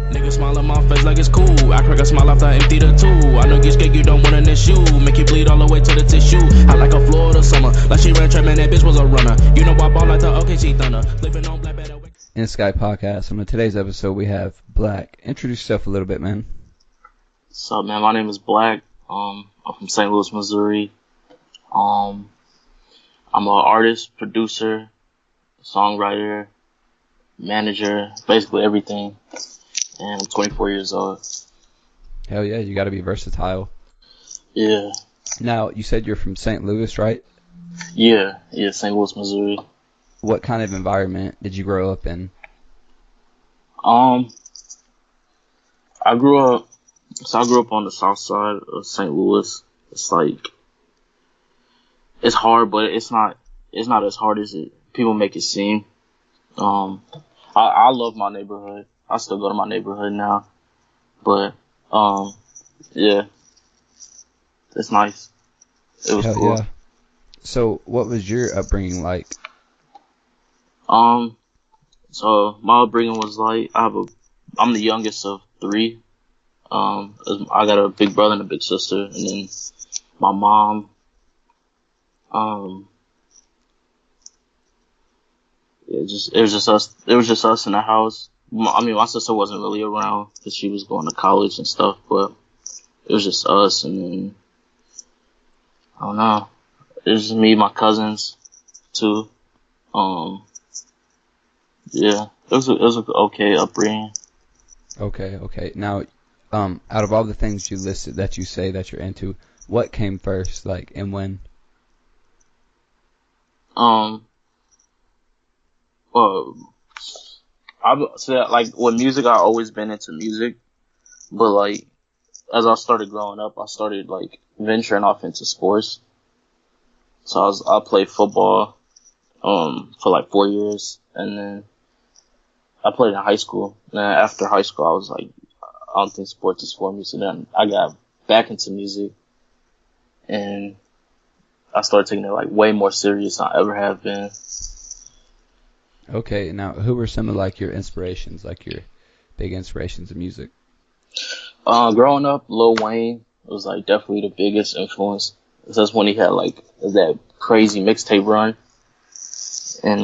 Nigga smile on my face like it's cool. I crack a smile after I empty the two. I know get scared, you don't want an issue. Make you bleed all the way to the tissue. I like a Florida summer. Like she ran track, man, that bitch was a runner. You know I ball like the OKC Thunder. Living on Black Better. In Sky Podcast. On today's episode, we have Black. Introduce yourself a little bit, man. What's up, man? My name is Black. I'm from St. Louis, Missouri. I'm an artist, producer, songwriter, manager, basically everything. And I'm 24 years old. Hell yeah, you gotta be versatile. Yeah. Now, you said you're from St. Louis, right? Yeah, St. Louis, Missouri. What kind of environment did you grow up in? I grew up on the south side of St. Louis. It's like, it's hard, but it's not as hard as people make it seem. I love my neighborhood. I still go to my neighborhood now, but, yeah, it's nice. It was cool. Yeah. So what was your upbringing like? So my upbringing was like, I'm the youngest of three. I got a big brother and a big sister, and then my mom, it was just us in the house. I mean, my sister wasn't really around because she was going to college and stuff, but it was just us, and then, I don't know, it was just me, my cousins, too. Yeah, it was an okay upbringing. Okay. Now, out of all the things you listed that you say that you're into, what came first, like, and when? Well, I say like with music, I've always been into music, but like as I started growing up, I started like venturing off into sports. So I played football, for like 4 years, and then I played in high school. And then after high school, I was like, I don't think sports is for me. So then I got back into music, and I started taking it like way more serious than I ever have been. Okay, now who were some of like your inspirations, like your big inspirations of music? Growing up, Lil Wayne was like definitely the biggest influence. That's when he had like that crazy mixtape run, and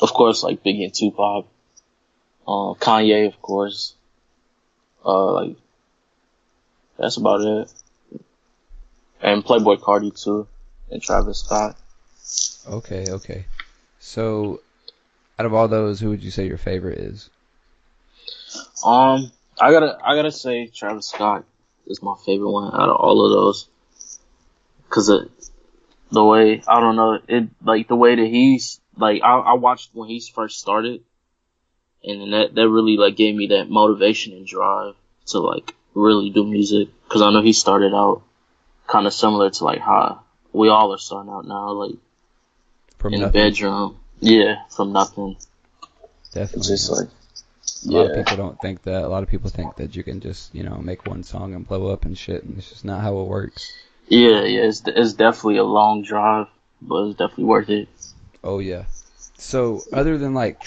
of course like Biggie and Tupac, Kanye of course, like that's about it, and Playboi Carti too, and Travis Scott. Okay. So, out of all those, who would you say your favorite is? I gotta say Travis Scott is my favorite one out of all of those. Cause the way, I don't know, like the way that he's, like, I watched when he first started, and then that really like gave me that motivation and drive to like really do music. Cause I know he started out kind of similar to like how we all are starting out now, like From in nothing. the bedroom. Yeah, from nothing. Definitely. It's just like, a lot of people don't think that. A lot of people think that you can just, make one song and blow up and shit, and it's just not how it works. Yeah, it's definitely a long drive, but it's definitely worth it. Oh, yeah. So, other than, like,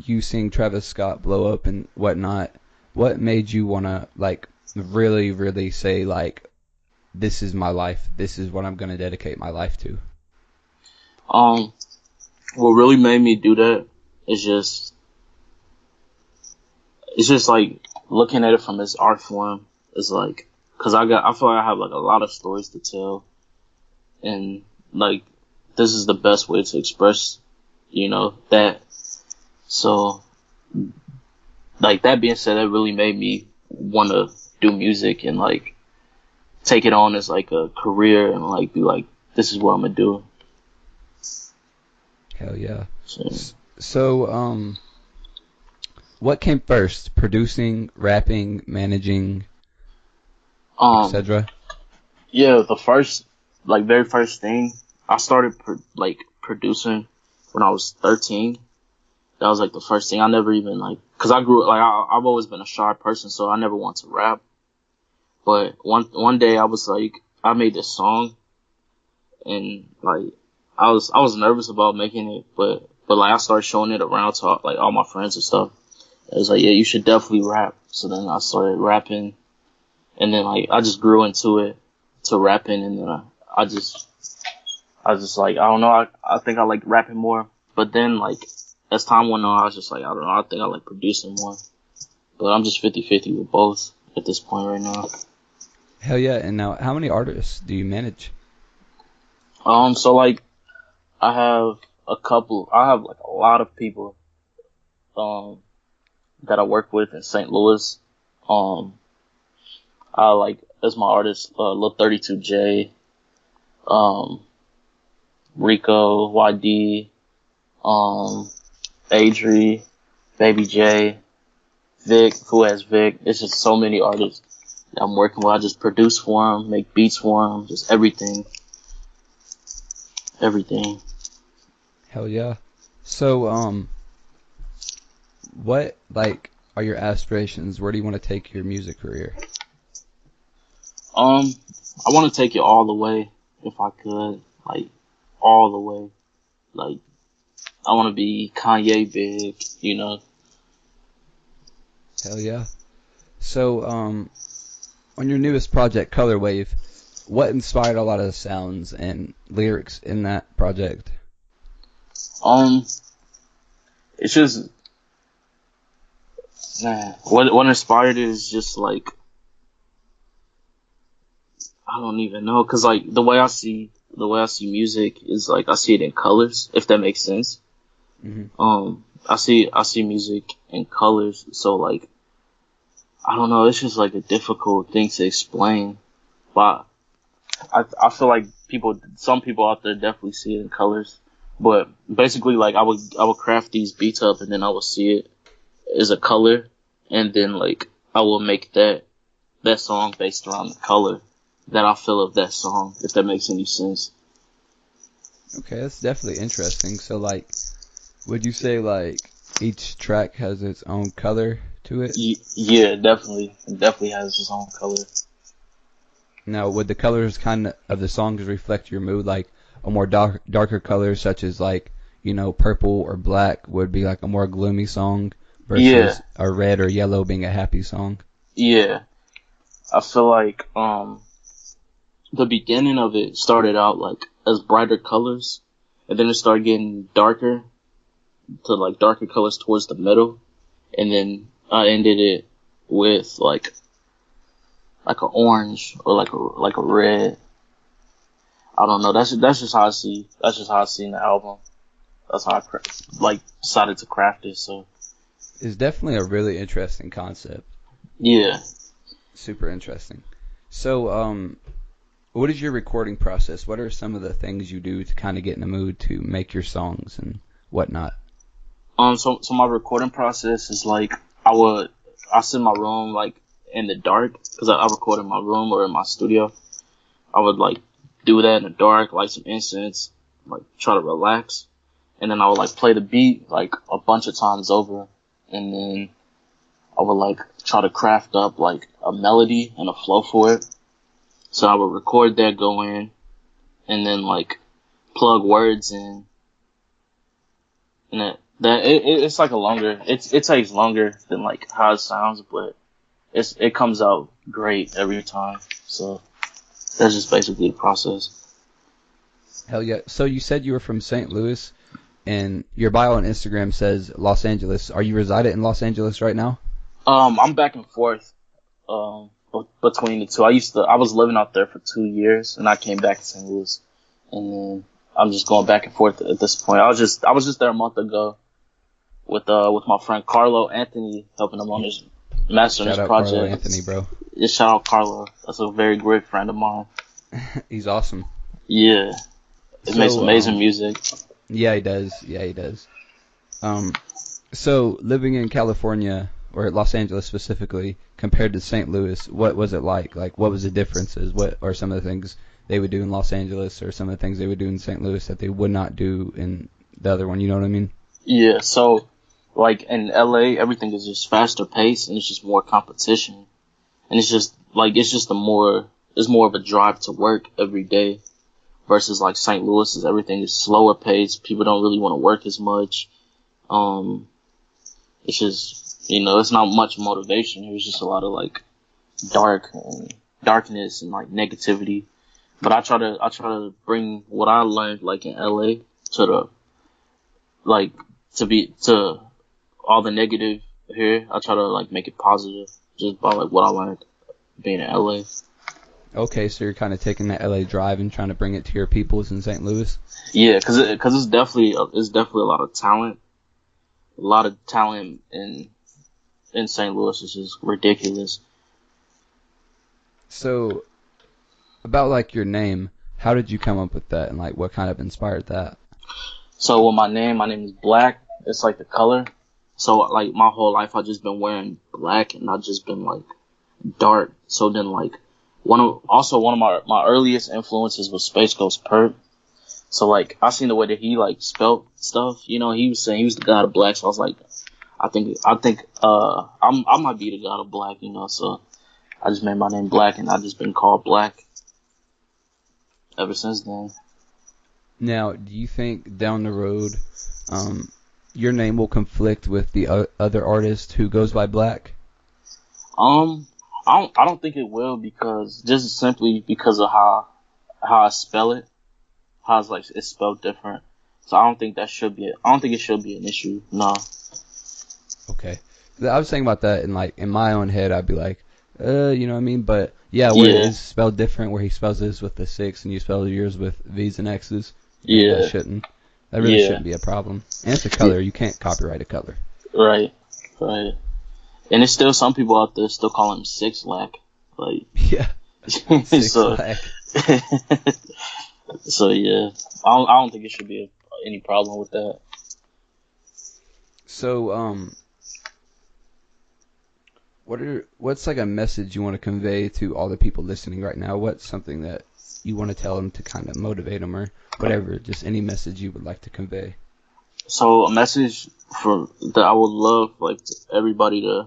you seeing Travis Scott blow up and whatnot, what made you want to, like, really, really say, like, this is my life, this is what I'm going to dedicate my life to? What really made me do that is just like looking at it from his art form is like, cause I feel like I have like a lot of stories to tell, and like this is the best way to express, that. So like that being said, that really made me want to do music and like take it on as like a career and like be like, this is what I'm gonna do. Hell yeah. So, what came first? Producing, rapping, managing, etc.? Yeah, very first thing, I started producing when I was 13. That was like the first thing. I never even cause I grew up, I've always been a shy person, so I never wanted to rap. But one day I was like, I made this song, and like, I was nervous about making it, but like I started showing it around to like all my friends and stuff, It was like, yeah, you should definitely rap. So then I started rapping, and then like I just grew into it, to rapping, and then I just like, I don't know, I think I like rapping more. But then like as time went on, I was just like, I don't know, I think I like producing more. But I'm just 50-50 with both at this point right now. Hell yeah! And now, how many artists do you manage? So like I have like a lot of people that I work with in St. Louis. I like, as my artist, Lil 32J, Rico, YD, Adri, Baby J, Vic, who has Vic. It's just so many artists that I'm working with. I just produce for them, make beats for them, just everything. Everything. Hell yeah! So what like are your aspirations? Where do you want to take your music career? I want to take it all the way, if I could, like all the way. Like I want to be Kanye big, you know. Hell yeah! So on your newest project, Color Wave, what inspired a lot of the sounds and lyrics in that project? It's just, man, what inspired it is just like, I don't even know, cause like the way I see music is like I see it in colors, if that makes sense. Mm-hmm. I see music in colors, so like I don't know, it's just like a difficult thing to explain, but I feel like some people out there definitely see it in colors. But basically, like I would craft these beats up, and then I would see it as a color, and then like I will make that song based around the color that I feel of that song, if that makes any sense. Okay, that's definitely interesting. So like, would you say like each track has its own color to it? Yeah, definitely. It definitely has its own color. Now, would the colors kind of the songs reflect your mood? Like a more darker color, such as like, you know, purple or black, would be like a more gloomy song versus a red or yellow being a happy song? Yeah. I feel like the beginning of it started out like as brighter colors, and then it started getting darker to like darker colors towards the middle, and then I ended it with like an orange or like a red. I don't know. That's just how I see. That's just how I see in the album. That's how I decided to craft it. So It's definitely a really interesting concept. yeah. Super interesting. So, what is your recording process? What are some of the things you do to kind of get in the mood to make your songs and whatnot? So my recording process is like I sit in my room like in the dark, because I record in my room or in my studio. I would like do that in the dark, light some incense, like try to relax, and then I would like play the beat like a bunch of times over, and then I would like try to craft up like a melody and a flow for it. So I would record that, go in, and then like plug words in, and it's like it takes longer than like how it sounds, but it comes out great every time. So that's just basically the process. Hell yeah. So you said you were from St. Louis, and your bio on Instagram says Los Angeles. Are you residing in Los Angeles right now? I'm back and forth between the two. I was living out there for 2 years, and I came back to St. Louis, and then I'm just going back and forth at this point. I was just there a month ago with my friend Carlo Anthony, helping him on his mastering his project. Carlo Anthony, bro. Yeah, shout out Carlo. That's a very great friend of mine. He's awesome. Yeah, he makes amazing music. Yeah, he does. Yeah, he does. So living in California, or Los Angeles specifically, compared to St. Louis, what was it like? Like, what was the differences? What are some of the things they would do in Los Angeles, or some of the things they would do in St. Louis that they would not do in the other one? You know what I mean? Yeah. So, like in LA, everything is just faster paced, and it's just more competition, and it's more of a drive to work every day, versus like St. Louis is everything is slower paced. People don't really want to work as much. It's just, It's not much motivation. It was just a lot of like darkness and like negativity. But I try to bring what I learned like in LA to the like to all the negative here. I try to like make it positive just by like what I learned being in LA. Okay, so you're kind of taking that LA drive and trying to bring it to your peoples in St. Louis. Yeah, cause it's definitely a lot of talent. A lot of talent in St. Louis is just ridiculous. So, about like your name, how did you come up with that, and like what kind of inspired that? So with my name is Black. It's like the color. So like my whole life I've just been wearing black and I've just been like dark. So then like one of my earliest influences was Space Ghost Perp. So like I seen the way that he like spelt stuff. He was saying he was the god of black. So I was like, I think I might be the god of black. So I just made my name Black and I've just been called Black ever since then. Now, do you think down the road, your name will conflict with the other artist who goes by Black? I don't think it will, because just simply because of how I spell it, how it's spelled different. So I don't think it should be an issue. No. Okay. I was thinking about that, and like in my own head, I'd be like, you know what I mean? But yeah, where it is spelled different, where he spells this with the 6 and you spell yours with V's and X's. Yeah. That really shouldn't be a problem. And it's a color. You can't copyright a color. Right. And there's still some people out there still call him Six Lack. Like, yeah. Six Lack. So yeah, I don't think it should be any problem with that. So what's like a message you want to convey to all the people listening right now? What's something that you want to tell them to kind of motivate them, or whatever? Just any message you would like to convey. So a message that I would love like everybody to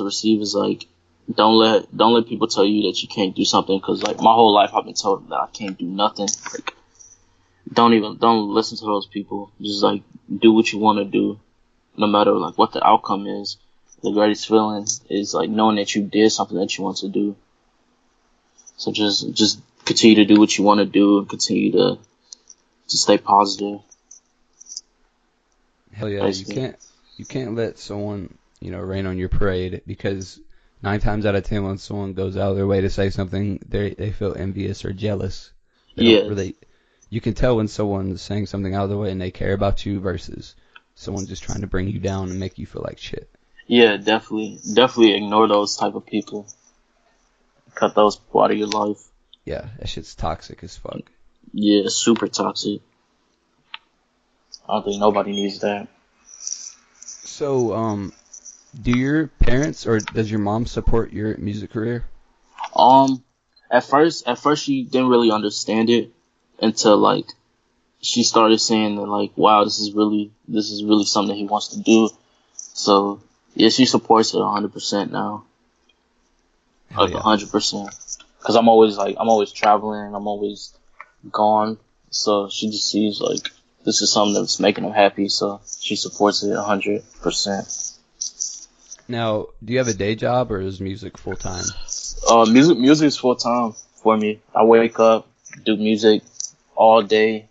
receive is like, don't let people tell you that you can't do something, because like my whole life I've been told that I can't do nothing. Like, don't listen to those people. Just like do what you want to do, no matter like what the outcome is. The greatest feeling is like knowing that you did something that you want to do. So just continue to do what you want to do and continue to stay positive. Hell yeah, basically. You can't let someone, rain on your parade, because 9 times out of 10 when someone goes out of their way to say something, they feel envious or jealous. You can tell when someone's saying something out of the way and they care about you versus someone just trying to bring you down and make you feel like shit. Yeah, definitely ignore those type of people. Cut those people out of your life. Yeah, that shit's toxic as fuck. Yeah, super toxic. I don't think nobody needs that. So, do your parents or does your mom support your music career? At first she didn't really understand it until like she started saying that like, wow, this is really something he wants to do. So yeah, she supports it 100% now. Like 100%. Because I'm always traveling, I'm always gone. So she just sees like this is something that's making him happy, so she supports it 100%. Now, do you have a day job or is music full time? Music is full time for me. I wake up, do music all day,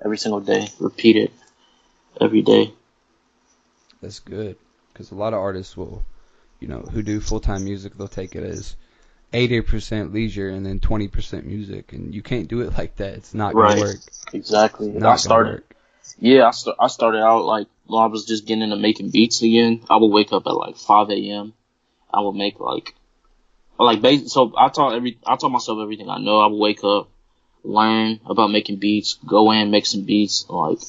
every single day, repeat it every day. That's good, because a lot of artists will, who do full time music, they'll take it as 80% leisure and then 20% music, and you can't do it like that. It's not gonna work. Exactly. I started out like when I was just getting into making beats again. I would wake up at like 5 a.m. I would make so I taught myself everything I know. I would wake up, learn about making beats, go in, make some beats, like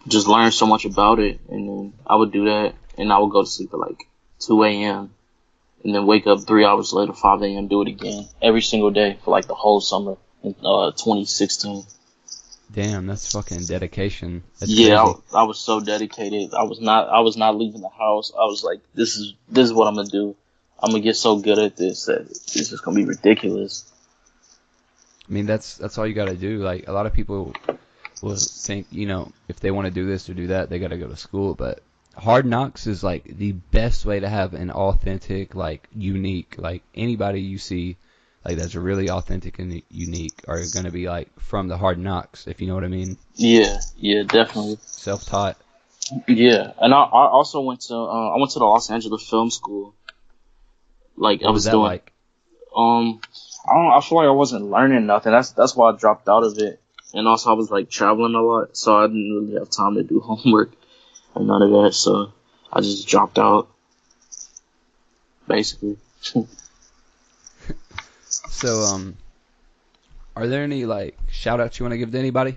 just learn so much about it, and then I would do that, and I would go to sleep at like 2 a.m. and then wake up 3 hours later, 5 a.m., do it again every single day for like the whole summer in 2016. Damn, that's fucking dedication. That's crazy. I was so dedicated. I was not leaving the house. I was like, this is what I'm gonna do. I'm gonna get so good at this that it's just gonna be ridiculous. I mean, that's all you gotta do. Like, a lot of people will think, if they want to do this or do that, they gotta go to school. But Hard Knocks is like the best way to have an authentic, like unique, like anybody you see, like that's really authentic and unique are going to be like from the Hard Knocks, if you know what I mean. Yeah, definitely. Self-taught. Yeah, and I also went to the Los Angeles Film School. Like What was that like? I don't know, I feel like I wasn't learning nothing. That's why I dropped out of it. And also I was like traveling a lot, so I didn't really have time to do homework or none of that. So I just dropped out, basically. So are there any like shout outs you want to give to anybody?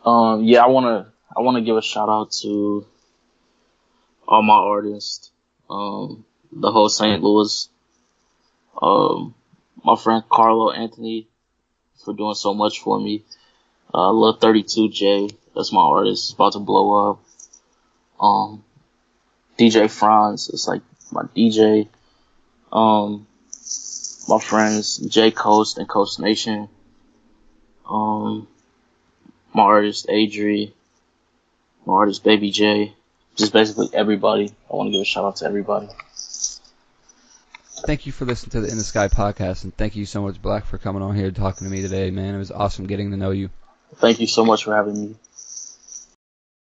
Yeah, I wanna give a shout out to all my artists, the whole St. Louis, my friend Carlo Anthony for doing so much for me. Lil 32J, that's my artist, it's about to blow up. DJ Franz, it's like my DJ. My friends J Coast and Coast Nation. My artist Adri, my artist Baby J, just basically everybody. I want to give a shout out to everybody. Thank you for listening to the In the Sky podcast, and thank you so much, Black, for coming on here and talking to me today, man. It was awesome getting to know you. Thank you so much for having me.